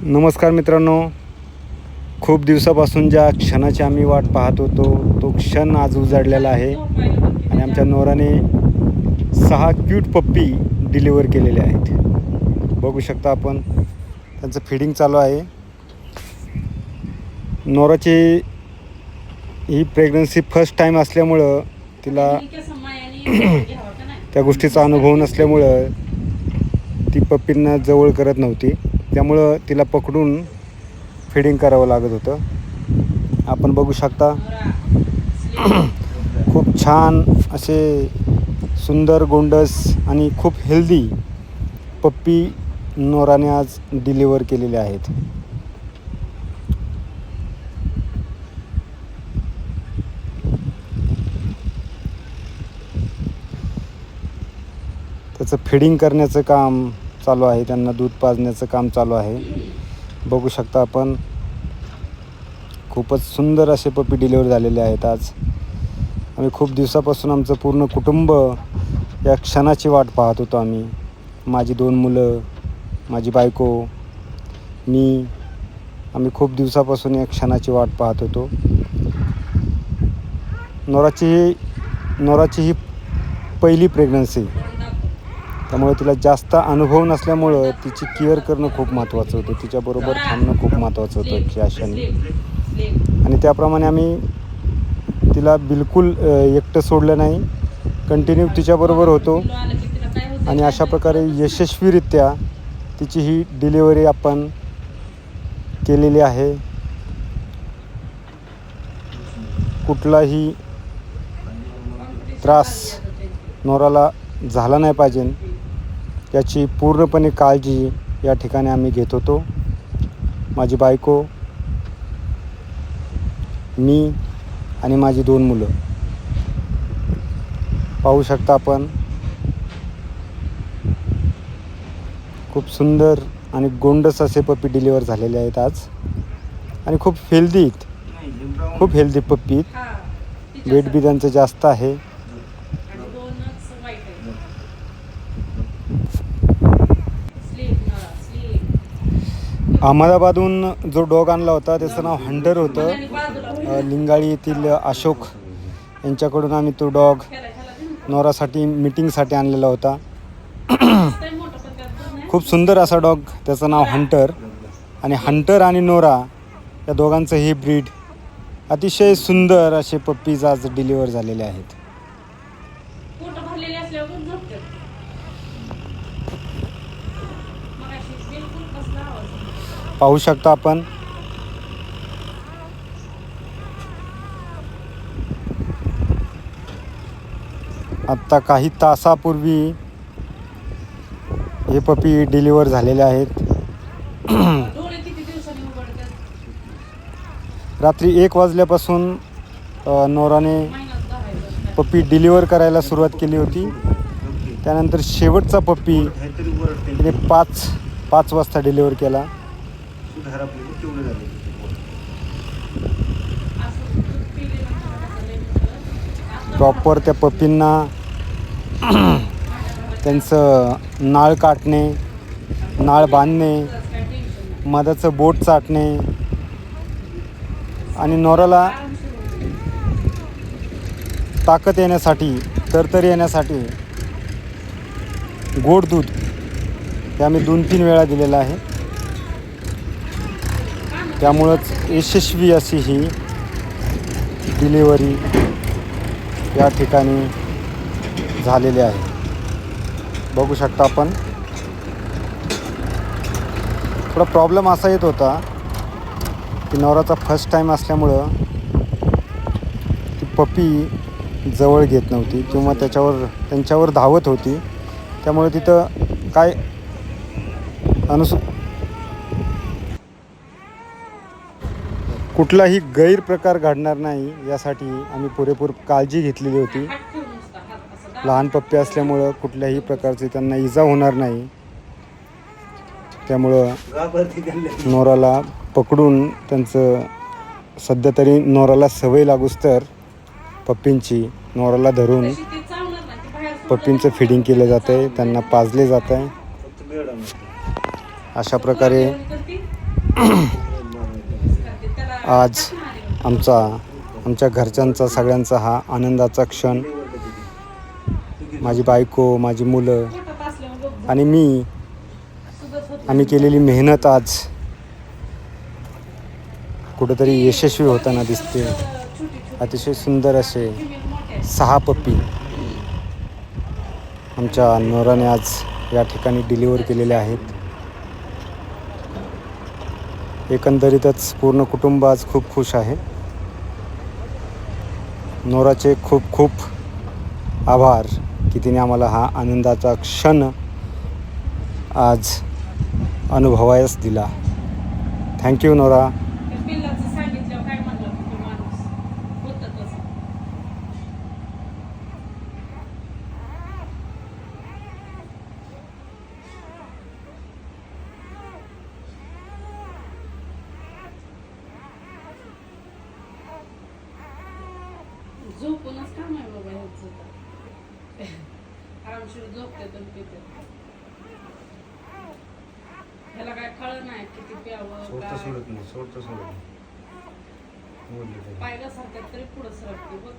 नमस्कार मित्रांनो, खूप दिवसापासून ज्या क्षणाची आम्ही वाट पाहत होतो तो क्षण आज उजाडलेला आहे आणि आमच्या नोराने 6 क्यूट पप्पी डिलिव्हर केलेले आहेत. बघू शकता आपण, त्यांचं फीडिंग चालू आहे. नोराची ही प्रेग्नन्सी फर्स्ट टाईम असल्यामुळं तिला त्या गोष्टीचा अनुभव नसल्यामुळं ती पप्पींना जवळ करत नव्हती. त्यामुळं तिला पकडून फीडिंग करावं लागत होतं. आपण बघू शकता, खूप छान असे सुंदर गोंडस आणि खूप हेल्दी पप्पी नोराने आज डिलिव्हर केलेले आहेत. त्याचं फीडिंग करण्याचं काम चालू आहे, त्यांना दूध पाजण्याचं काम चालू आहे. बघू शकता आपण, खूपच सुंदर असे पप्पी डिलिव्हर झालेले आहेत आज. आम्ही खूप दिवसापासून आमचं पूर्ण कुटुंब या क्षणाची वाट पाहत होतो. माझी 2 मुलं, माझी बायको, आम्ही खूप दिवसापासून या क्षणाची वाट पाहत होतो. नोराची ही पहिली प्रेग्नन्सी, त्यामुळे तिला जास्त अनुभव नसल्यामुळं तिची केअर करणं खूप महत्त्वाचं होतं. तिच्याबरोबर थांबणं खूप महत्त्वाचं होतं की अशाने, आणि त्याप्रमाणे आम्ही तिला बिलकुल एकटं सोडलं नाही. कंटिन्यू तिच्याबरोबर होतो आणि अशा प्रकारे यशस्वीरित्या तिची ही डिलिव्हरी आपण केलेली आहे. कुठलाही त्रास नोराला झाला नाही पाहिजे याची पूर्णपणे काळजी या ठिकाणी आम्ही घेत होतो. माझी बायको, मी आणि माझी 2 मुलं. पाहू शकता आपण, खूप सुंदर आणि गोंडस असे पप्पी डिलिव्हर झालेले आहेत आज, आणि खूप हेल्दी पप्पी आहेत. वेट बी त्यांचं जास्त आहे. अहमदाबादहून जो डॉग आणला होता त्याचं नाव हंटर होतं. लिंगाळी येथील अशोक यांच्याकडून आम्ही तो डॉग नोरासाठी मीटिंगसाठी आणलेला होता. खूप सुंदर असा डॉग, त्याचं नाव हंटर. आणि हंटर आणि नोरा या दोघांचं हे ब्रीड, अतिशय सुंदर असे पप्पीज आज डिलिव्हर झालेले आहेत. पाहू शकता आपण, आत्ता काही तासापूर्वी हे पप्पी डिलिव्हर झालेले आहेत. रात्री 1 वाजल्यापासून नोराने पप्पी डिलिव्हर करायला सुरुवात केली होती. त्यानंतर शेवटचा पप्पी तिने 5 वाजता डिलिव्हर केला. प्रॉपर त्या पप्पींना त्यांचं नाळ काटणे, नाळ बांधणे, मधाचं बोट चाटणे आणि नोराला ताकद येण्यासाठी, तरतरी येण्यासाठी गोड दूध हे आम्ही 2-3 वेळा दिलेलं आहे. त्यामुळंच यशस्वी अशी ही डिलिव्हरी या ठिकाणी झालेली आहे. बघू शकता आपण, थोडा प्रॉब्लेम असा येत होता की नोराचा फर्स्ट टाईम असल्यामुळं ती पप्पी जवळ घेत नव्हती किंवा त्यांच्यावर धावत होती. त्यामुळे तिथं काय कुठलाही गैरप्रकार घडणार नाही यासाठी आम्ही पुरेपूर काळजी घेतलेली होती. लहान पप्पी असल्यामुळं कुठल्याही प्रकारची त्यांना इजा होणार नाही. त्यामुळं नोराला पकडून त्यांचं, सध्या तरी नोराला सवय लागूस तर पप्पींची, नोराला धरून पप्पींचं फीडिंग केलं जातं आहे, त्यांना पाजले जात आहे. अशा प्रकारे आज आमच्या घरच्यांचा सगळ्यांचा हा आनंदाचा क्षण, माझी बायको, माझी मुलं आणि मी, आम्ही केलेली मेहनत आज कुठेतरी यशस्वी होताना दिसते. अतिशय सुंदर असे 6 पप्पी आमच्या नोराने आज या ठिकाणी डिलिव्हर केलेले आहेत. एकंदरीतच पूर्ण कुटुंब आज खूप खुश आहे. नोराचे खूप खूप आभार की तिने आम्हाला हा आनंदाचा क्षण आज अनुभवायस दिला. थँक्यू नोरा. झोपूनच काम आहे बाबा ह्याचं तर. आरामशीर झोपते तर पिते. ह्याला काय कळ नाही किती प्यावं काय. पाय घसरतात तरी पुढं सरकते बघ.